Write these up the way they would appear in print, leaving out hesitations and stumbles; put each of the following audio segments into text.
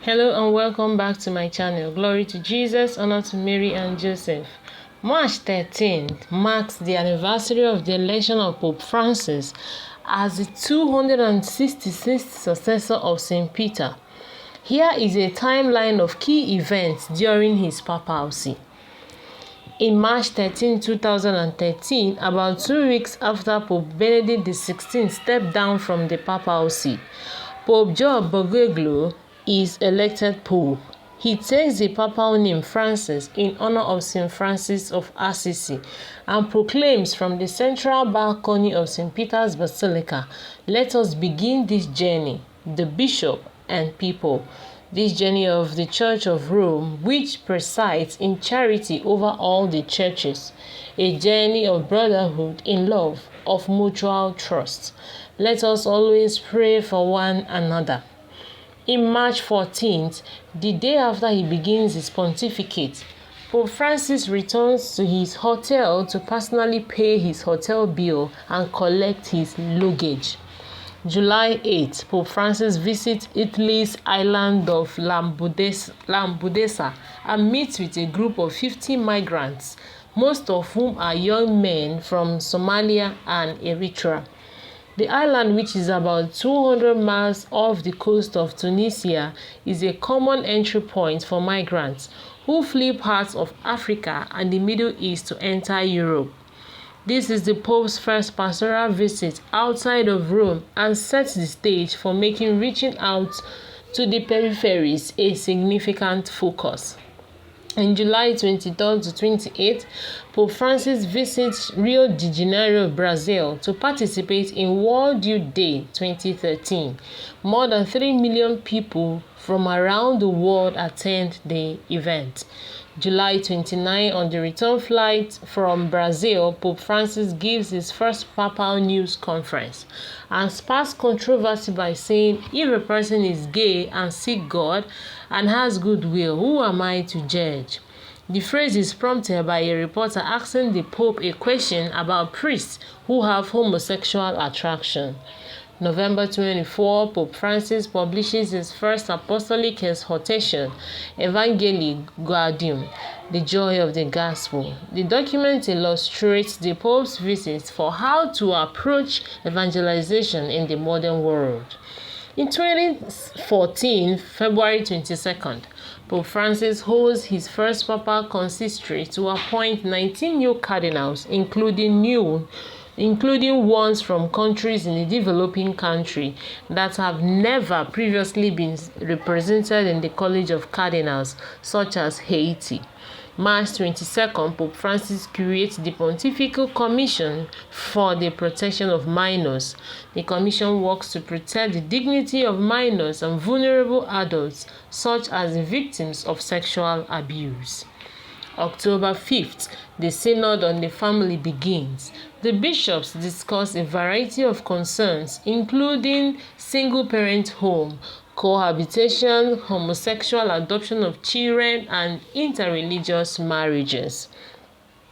Hello and welcome back to my channel. Glory to Jesus, honor to Mary and Joseph. March 13th marks the anniversary of the election of Pope Francis as the 266th successor of St. Peter. Here is a timeline of key events during his papacy. In March 13, 2013, about 2 weeks after Pope Benedict XVI stepped down from the papacy, Pope João Bergoglio is elected Pope. He takes the papal name Francis in honor of St. Francis of Assisi and proclaims from the central balcony of St. Peter's Basilica, "Let us begin this journey, the bishop and people." This journey of the Church of Rome, which presides in charity over all the churches, a journey of brotherhood in love, of mutual trust. Let us always pray for one another. In March 14th, the day after he begins his pontificate, Pope Francis returns to his hotel to personally pay his hotel bill and collect his luggage. July 8th, Pope Francis visits Italy's island of Lampedusa and meets with a group of 50 migrants, most of whom are young men from Somalia and Eritrea. The island, which is about 200 miles off the coast of Tunisia, is a common entry point for migrants who flee parts of Africa and the Middle East to enter Europe. This is the Pope's first pastoral visit outside of Rome and sets the stage for making reaching out to the peripheries a significant focus. In July 23rd to 28th, Pope Francis visits Rio de Janeiro, Brazil, to participate in World Youth Day 2013. More than 3 million people from around the world attend the event. July 29, on the return flight from Brazil, Pope Francis gives his first papal news conference and sparks controversy by saying, "If a person is gay and seeks God and has goodwill, who am I to judge?" The phrase is prompted by a reporter asking the Pope a question about priests who have homosexual attraction. November 24, Pope Francis publishes his first apostolic exhortation, Evangelii Gaudium, the joy of the gospel. The document illustrates the Pope's visit for how to approach evangelization in the modern world. In 2014, February 22nd, Pope Francis holds his first papal consistory to appoint 19 new cardinals, including ones from countries in the developing country that have never previously been represented in the College of Cardinals, such as Haiti. March 22nd, Pope Francis creates the Pontifical Commission for the Protection of Minors. The commission works to protect the dignity of minors and vulnerable adults, such as the victims of sexual abuse. October 5th, the Synod on the Family begins. The bishops discuss a variety of concerns, including single-parent home, cohabitation, homosexual adoption of children, and interreligious marriages.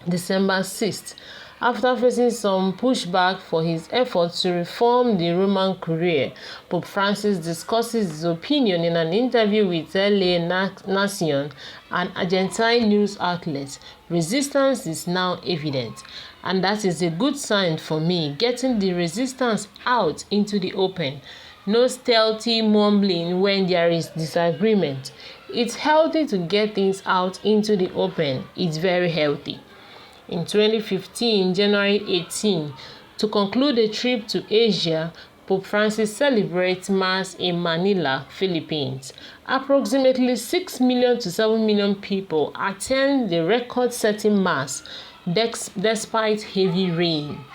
December 6th, after facing some pushback for his efforts to reform the Roman Curia, Pope Francis discusses his opinion in an interview with La Nación, an Argentine news outlet. "Resistance is now evident, and that is a good sign for me, getting the resistance out into the open. No stealthy mumbling when there is disagreement. It's healthy to get things out into the open. It's very healthy." In 2015, January 18, to conclude a trip to Asia, Pope Francis celebrates Mass in Manila, Philippines. Approximately 6 million to 7 million people attend the record-setting Mass despite heavy rain.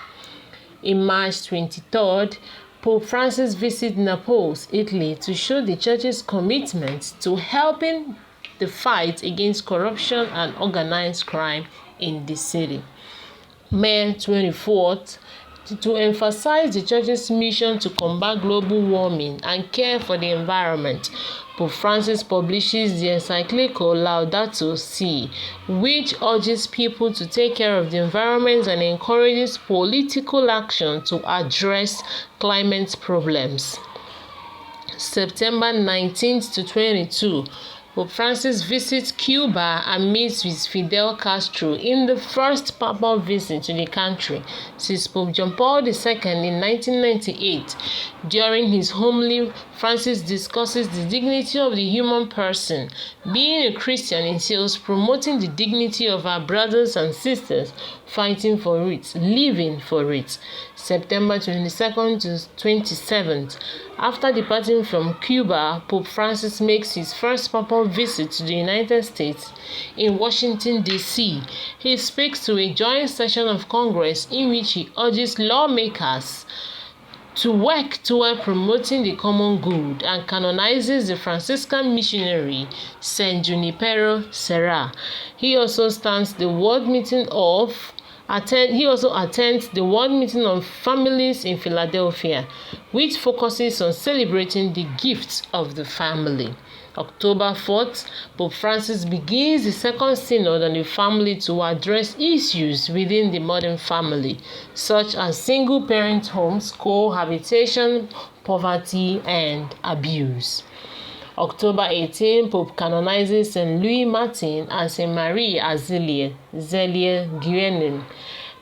In March 23rd, Pope Francis visits Naples, Italy, to show the Church's commitment to helping the fight against corruption and organized crime in the city. May 24th, to emphasize the Church's mission to combat global warming and care for the environment, Pope Francis publishes the encyclical Laudato Si, which urges people to take care of the environment and encourages political action to address climate problems. September 19th to 22, Pope Francis visits Cuba and meets with Fidel Castro in the first papal visit to the country since Pope John Paul II in 1998. During his homily, Francis discusses the dignity of the human person. Being a Christian entails promoting the dignity of our brothers and sisters, fighting for it, living for it. September 22nd to 27th. After departing from Cuba, Pope Francis makes his first papal visit to the United States in Washington, D.C. He speaks to a joint session of Congress in which he urges lawmakers to work toward promoting the common good and canonizes the Franciscan missionary Saint Junipero Serra. He also attends the World Meeting of Families in Philadelphia, which focuses on celebrating the gifts of the family. October 4th, Pope Francis begins the second synod on the family to address issues within the modern family, such as single-parent homes, cohabitation, poverty, and abuse. October 18, Pope canonizes St. Louis Martin and St. Marie Zélie Guérin.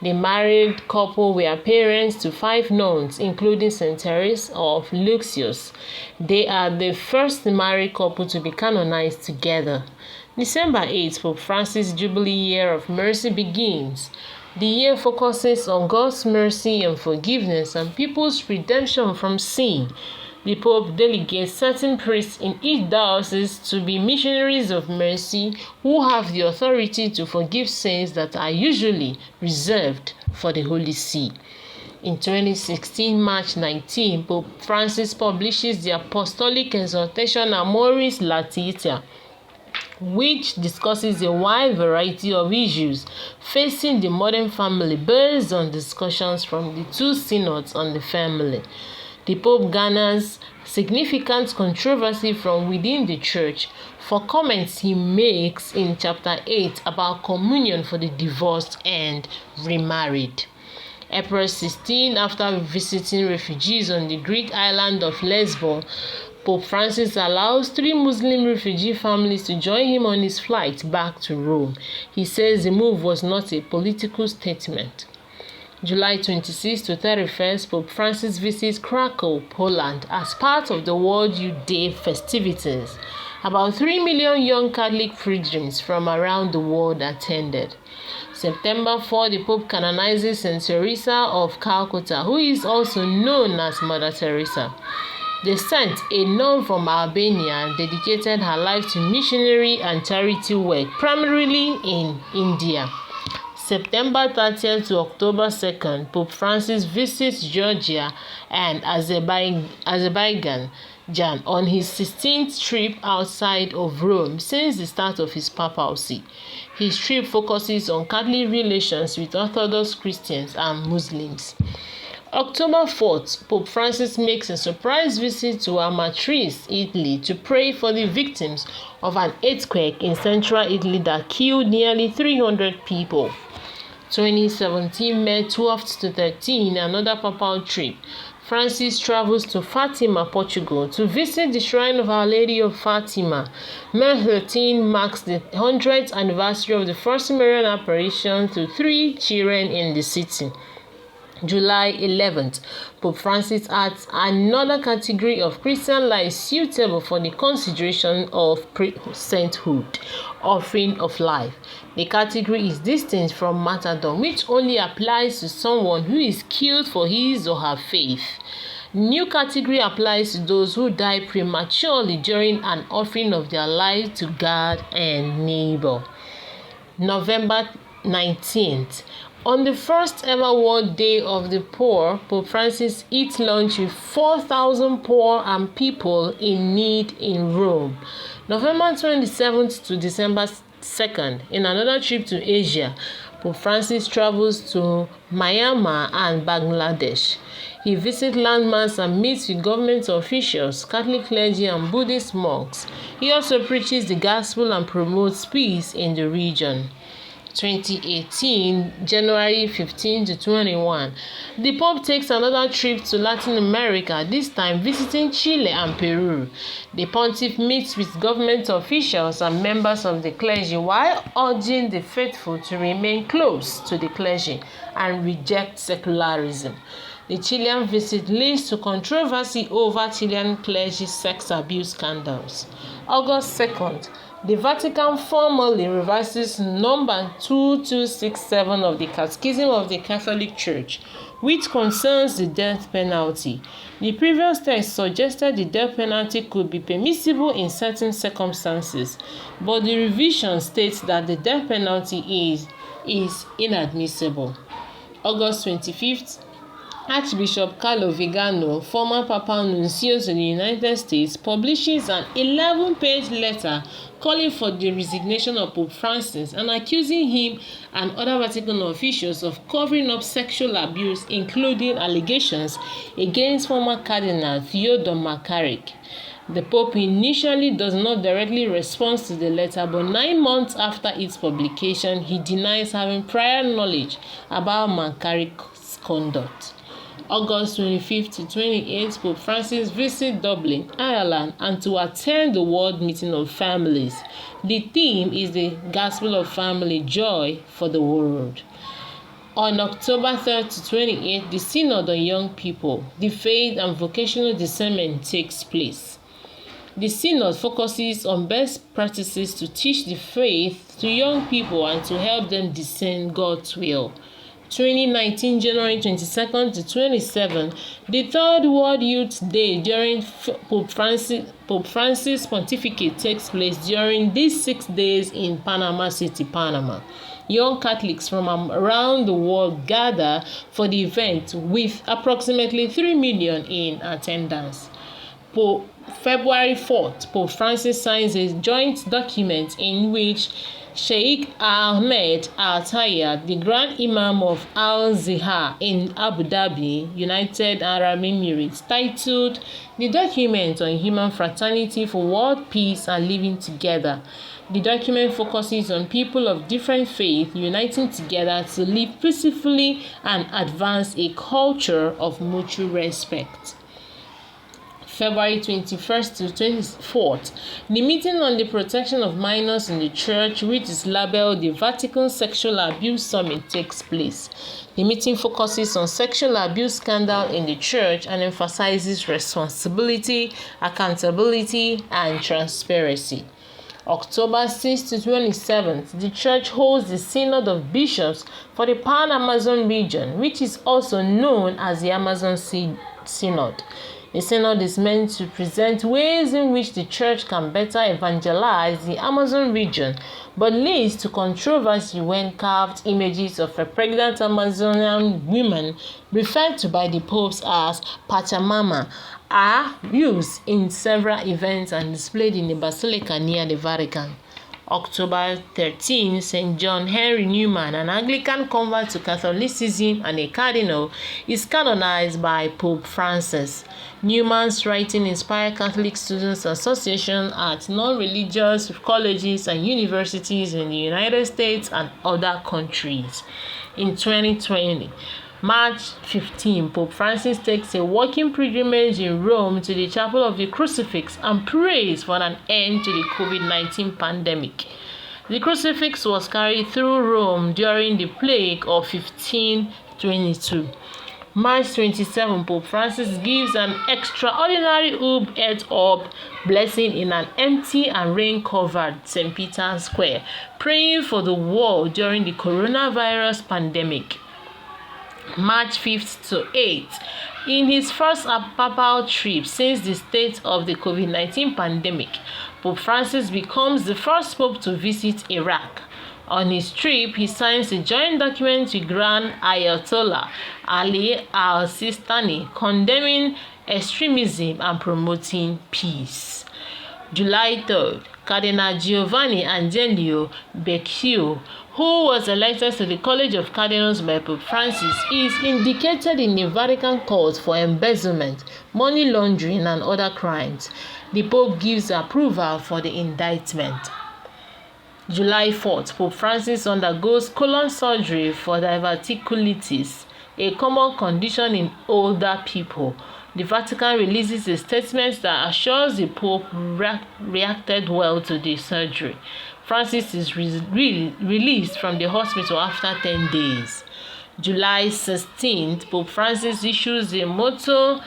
The married couple were parents to 5 nuns, including St. Therese of Lisieux. They are the first married couple to be canonized together. December 8, Pope Francis' Jubilee Year of Mercy begins. The year focuses on God's mercy and forgiveness and people's redemption from sin. The Pope delegates certain priests in each diocese to be missionaries of mercy who have the authority to forgive sins that are usually reserved for the Holy See. In 2016, March 19, Pope Francis publishes the Apostolic Exhortation Amoris Laetitia, which discusses a wide variety of issues facing the modern family based on discussions from the 2 synods on the family. The Pope garners significant controversy from within the Church for comments he makes in chapter 8 about communion for the divorced and remarried. April 16, after visiting refugees on the Greek island of Lesbos, Pope Francis allows 3 Muslim refugee families to join him on his flight back to Rome. He says the move was not a political statement. July 26 to 31st, Pope Francis visits Krakow, Poland, as part of the World Youth Day festivities. About 3 million young Catholic pilgrims from around the world attended. September 4, the Pope canonizes St. Teresa of Calcutta, who is also known as Mother Teresa. The saint, a nun from Albania, dedicated her life to missionary and charity work, primarily in India. September 30th to October 2nd, Pope Francis visits Georgia and Azerbaijan on his 16th trip outside of Rome since the start of his papacy. His trip focuses on Catholic relations with Orthodox Christians and Muslims. October 4th, Pope Francis makes a surprise visit to Amatrice, Italy, to pray for the victims of an earthquake in central Italy that killed nearly 300 people. 2017, May 12th to 13, another papal trip. Francis travels to Fatima, Portugal, to visit the shrine of Our Lady of Fatima. May 13 marks the 100th anniversary of the first Marian apparition to 3 children in the city. July 11th, Pope Francis adds another category of Christian life suitable for the consideration of sainthood, offering of life. The category is distinct from martyrdom, which only applies to someone who is killed for his or her faith. New category applies to those who die prematurely during an offering of their life to God and neighbor. November 19th. On the first ever World Day of the Poor, Pope Francis eats lunch with 4,000 poor and people in need in Rome. November 27th to December 2nd, in another trip to Asia, Pope Francis travels to Myanmar and Bangladesh. He visits landmarks and meets with government officials, Catholic clergy, and Buddhist monks. He also preaches the gospel and promotes peace in the region. 2018, January 15 to 21, the Pope takes another trip to Latin America, this time visiting Chile and Peru. The Pontiff meets with government officials and members of the clergy while urging the faithful to remain close to the clergy and reject secularism. The Chilean visit leads to controversy over Chilean clergy sex abuse scandals. August 2nd, the Vatican formally revises number 2267 of the Catechism of the Catholic Church, which concerns the death penalty. The previous text suggested the death penalty could be permissible in certain circumstances, but the revision states that the death penalty is inadmissible. August 25th, Archbishop Carlo Vigano, former Papal Nuncio to the United States, publishes an 11-page letter calling for the resignation of Pope Francis and accusing him and other Vatican officials of covering up sexual abuse, including allegations against former Cardinal Theodore McCarrick. The Pope initially does not directly respond to the letter, but 9 months after its publication, he denies having prior knowledge about McCarrick's conduct. August 25th to 28th, Pope Francis visits Dublin, Ireland, and to attend the World Meeting of Families. The theme is the Gospel of Family Joy for the World. On October 3rd to 28th, the Synod on Young People, the Faith and Vocational Discernment takes place. The Synod focuses on best practices to teach the faith to young people and to help them discern God's will. 2019, January 22nd to 27, the Third World Youth Day during Pope Francis' pontificate takes place during these 6 days in Panama City, Panama. Young Catholics from around the world gather for the event with approximately 3 million in attendance. February 4th, Pope Francis signs a joint document in which Sheikh Ahmed Al-Tayed, the Grand Imam of Al-Zahar in Abu Dhabi, United Arab Emirates, titled The Document on Human Fraternity for World Peace and Living Together. The document focuses on people of different faiths uniting together to live peacefully and advance a culture of mutual respect. February 21st to 24th, the meeting on the protection of minors in the church, which is labeled the Vatican Sexual Abuse Summit, takes place. The meeting focuses on sexual abuse scandal in the church and emphasizes responsibility, accountability, and transparency. October 6th to 27th, the church holds the Synod of Bishops for the Pan-Amazon region, which is also known as the Amazon Synod. The Synod is meant to present ways in which the Church can better evangelize the Amazon region, but leads to controversy when carved images of a pregnant Amazonian woman, referred to by the popes as Pachamama, are used in several events and displayed in the Basilica near the Vatican. October 13, St. John Henry Newman, an Anglican convert to Catholicism and a cardinal, is canonized by Pope Francis. Newman's writing inspired Catholic Students Association at non-religious colleges and universities in the United States and other countries. In 2020, March 15, Pope Francis takes a walking pilgrimage in Rome to the Chapel of the Crucifix and prays for an end to the COVID-19 pandemic. The crucifix was carried through Rome during the plague of 1522. March 27, Pope Francis gives an extraordinary Ub et Orb blessing in an empty and rain-covered St. Peter's Square, praying for the world during the coronavirus pandemic. March 5th to 8th, in his first papal trip since the state of the COVID-19 pandemic, Pope Francis becomes the first pope to visit Iraq. On his trip, he signs a joint document with Grand Ayatollah Ali al-Sistani condemning extremism and promoting peace. July 3rd, Cardinal Giovanni Angelino Becciu, who was elected to the College of Cardinals by Pope Francis, is indicated in the Vatican court for embezzlement, money laundering, and other crimes. The Pope gives approval for the indictment. July 4th, Pope Francis undergoes colon surgery for diverticulitis, a common condition in older people. The Vatican releases a statement that assures the Pope reacted well to the surgery. Francis is released from the hospital after 10 days. July 16th, Pope Francis issues a motu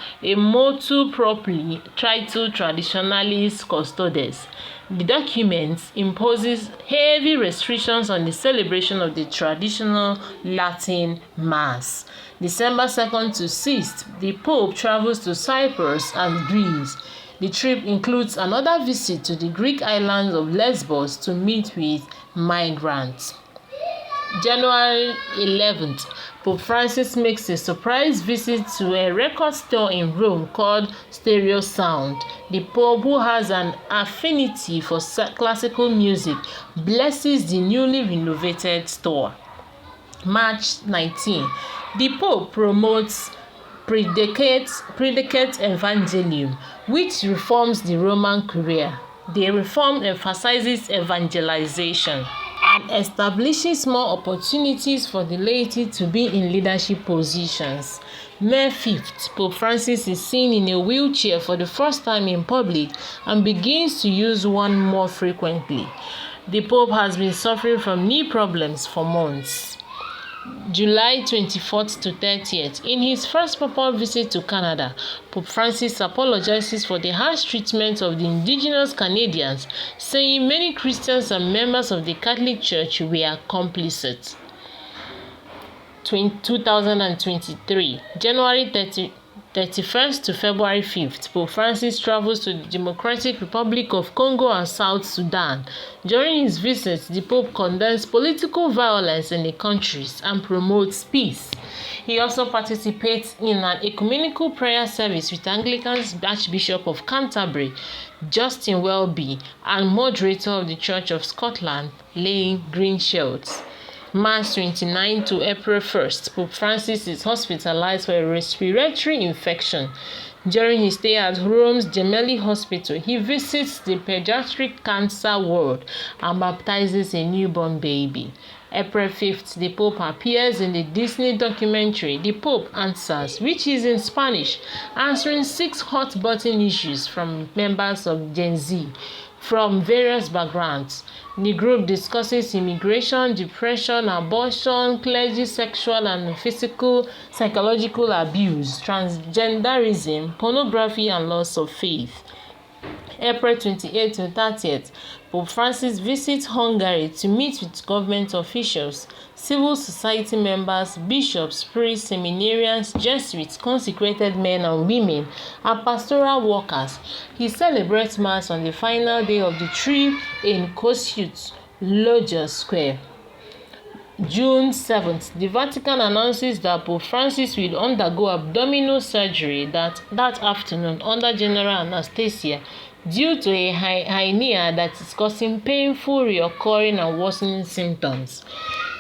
proprio Tritur Traditionalis Custodes. The document imposes heavy restrictions on the celebration of the traditional Latin Mass. December 2nd to 6th, the Pope travels to Cyprus and Greece. The trip includes another visit to the Greek island of Lesbos to meet with migrants. January 11th, Pope Francis makes a surprise visit to a record store in Rome called Stereo Sound. The Pope, who has an affinity for classical music, blesses the newly renovated store. March 19, the Pope promotes Predicate Evangelium, which reforms the Roman Curia. The reform emphasizes evangelization and establishes more opportunities for the laity to be in leadership positions. May 5th, Pope Francis is seen in a wheelchair for the first time in public and begins to use one more frequently. The Pope has been suffering from knee problems for months. July 24th to 30th, in his first papal visit to Canada, Pope Francis apologizes for the harsh treatment of the indigenous Canadians, saying many Christians and members of the Catholic Church were complicit. 2023, January 31st to February 5th, Pope Francis travels to the Democratic Republic of Congo and South Sudan. During his visit, the Pope condemns political violence in the countries and promotes peace. He also participates in an ecumenical prayer service with Anglican Archbishop of Canterbury, Justin Welby, and moderator of the Church of Scotland, Lane Greenshields. March 29 to April 1st, Pope Francis is hospitalized for a respiratory infection. During his stay at Rome's Gemelli Hospital, he visits the pediatric cancer ward and baptizes a newborn baby. April 5th, the Pope appears in the Disney documentary The Pope Answers, which is in Spanish, answering 6 hot-button issues from members of Gen Z from various backgrounds. The group discusses immigration, depression, abortion, clergy, sexual and psychological abuse, transgenderism, pornography, and loss of faith. April 28th to 30th, Pope Francis visits Hungary to meet with government officials, civil society members, bishops, priests, seminarians, Jesuits, consecrated men and women, and pastoral workers. He celebrates Mass on the final day of the trip in Kossuth, Lodger Square. June 7th, the Vatican announces that Pope Francis will undergo abdominal surgery that afternoon under general anesthesia due to a hernia that is causing painful, recurring, and worsening symptoms.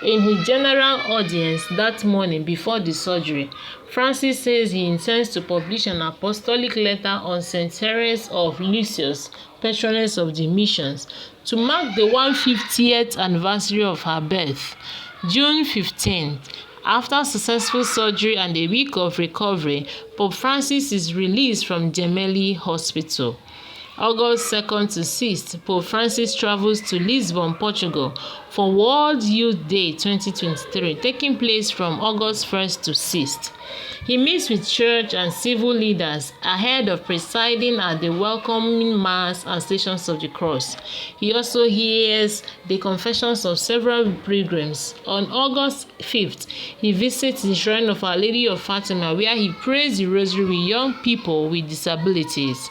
In his general audience that morning before the surgery, Francis says he intends to publish an apostolic letter on St. Therese of Lisieux, patroness of the missions, to mark the 150th anniversary of her birth. June 15th, after successful surgery and a week of recovery, Pope Francis is released from Gemelli Hospital. August 2nd to 6th, Pope Francis travels to Lisbon, Portugal for World Youth Day 2023, taking place from August 1st to 6th. He meets with church and civil leaders ahead of presiding at the welcoming Mass and Stations of the Cross. He also hears the confessions of several pilgrims. On August 5th, he visits the shrine of Our Lady of Fatima, where he prays the rosary with young people with disabilities.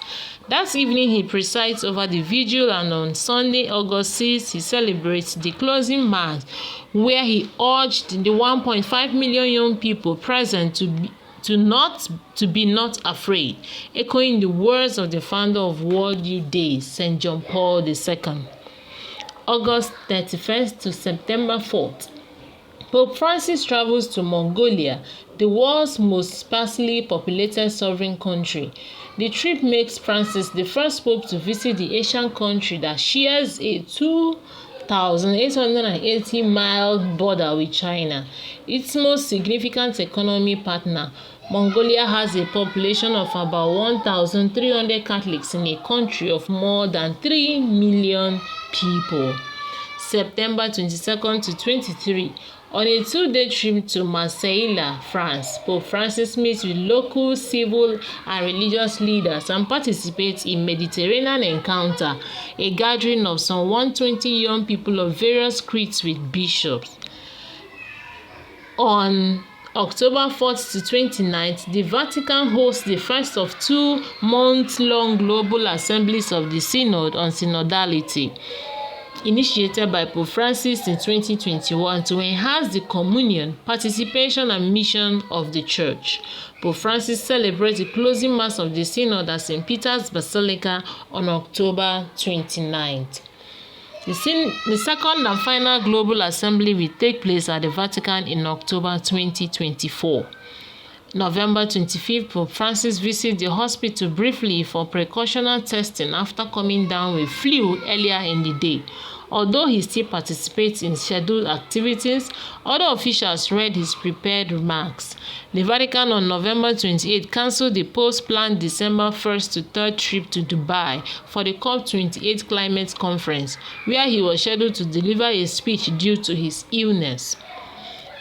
That evening, he presides over the vigil, and on Sunday, August 6th, he celebrates the closing Mass, where he urged the 1.5 million young people present to be not afraid, echoing the words of the founder of World Youth Day, St. John Paul II. August 31st to September 4th, Pope Francis travels to Mongolia, the world's most sparsely populated sovereign country. The trip makes Francis the first pope to visit the Asian country that shares a 2 4,880-mile border with China, its most significant economy partner. Mongolia has a population of about 1,300 Catholics in a country of more than 3 million people. September 22nd to 23. On a 2-day trip to Marseille, France, Pope Francis meets with local civil and religious leaders and participates in Mediterranean Encounter, a gathering of some 120 young people of various creeds with bishops. On October 4th to 29th, the Vatican hosts the first of 2 month-long global assemblies of the Synod on Synodality, initiated by Pope Francis in 2021 to enhance the communion, participation and mission of the Church. Pope Francis celebrates the closing Mass of the Synod at St. Peter's Basilica on October 29th. The second and final Global Assembly will take place at the Vatican in October 2024. November 25th, Pope Francis visits the hospital briefly for precautionary testing after coming down with flu earlier in the day. Although he still participates in scheduled activities, other officials read his prepared remarks. The Vatican on November 28 cancelled the Pope's planned December 1st to 3rd trip to Dubai for the COP28 climate conference, where he was scheduled to deliver a speech due to his illness.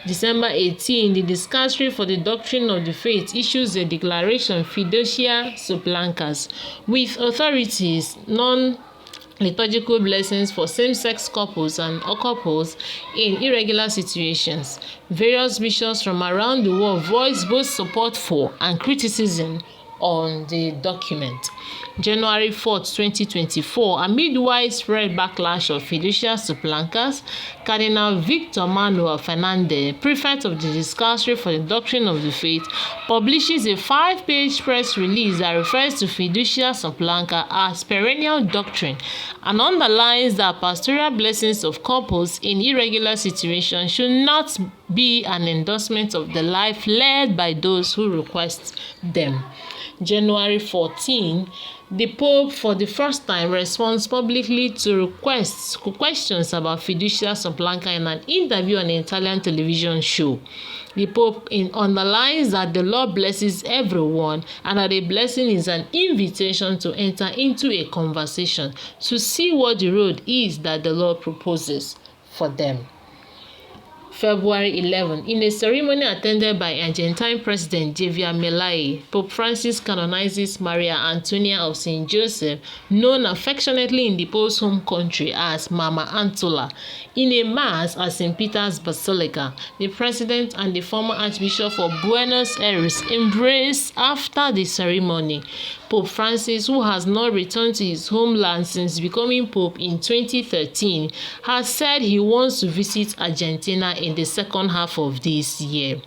December 18, the Dicastery for the Doctrine of the Faith issues a declaration Fiducia Supplicans with authorities non-liturgical blessings for same-sex couples and couples in irregular situations. Various bishops from around the world voiced both support for and criticism on the document. January 4th, 2024, amid widespread backlash of Fiducia Supplicans, Cardinal Victor Manuel Fernandez, prefect of the Dicastery for the Doctrine of the Faith, publishes a 5-page press release that refers to Fiducia Supplicans as perennial doctrine and underlines that pastoral blessings of couples in irregular situations should not be an endorsement of the life led by those who request them. January 14, the Pope for the first time responds publicly to questions about Fiducia Supplicans in an interview on an Italian television show. The Pope underlines that the Lord blesses everyone and that a blessing is an invitation to enter into a conversation to see what the road is that the Lord proposes for them. February 11, in a ceremony attended by Argentine President Javier Milei, Pope Francis canonizes Maria Antonia of St. Joseph, known affectionately in the Pope's home country as Mama Antola, in a mass at St. Peter's Basilica. The President and the former Archbishop of Buenos Aires embraced after the ceremony. Pope Francis, who has not returned to his homeland since becoming Pope in 2013, has said he wants to visit Argentina in the second half of this year.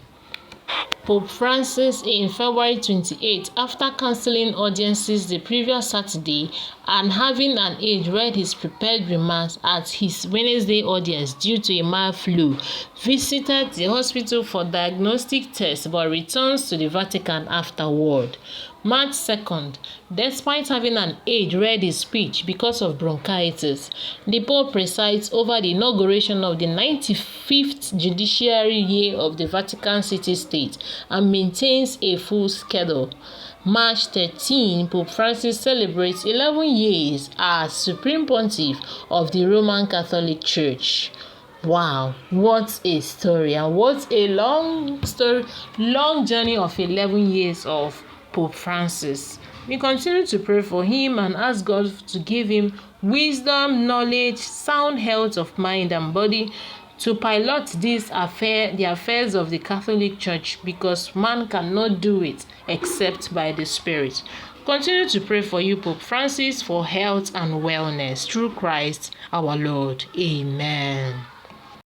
Pope Francis in February 28, after cancelling audiences the previous Saturday and having an aide read his prepared remarks at his Wednesday audience due to a mild flu, visited the hospital for diagnostic tests but returns to the Vatican afterward. March 2nd, despite having an aide read his speech because of bronchitis, the Pope presides over the inauguration of the 95th judiciary year of the Vatican City-State and maintains a full schedule. March 13, Pope Francis celebrates 11 years as Supreme Pontiff of the Roman Catholic Church. Wow, what a story, and what a long journey of 11 years of Pope Francis. We continue to pray for him and ask God to give him wisdom, knowledge, sound health of mind and body to pilot the affairs of the Catholic Church, because man cannot do it except by the Spirit. Continue to pray for you, Pope Francis, for health and wellness through Christ our Lord. Amen.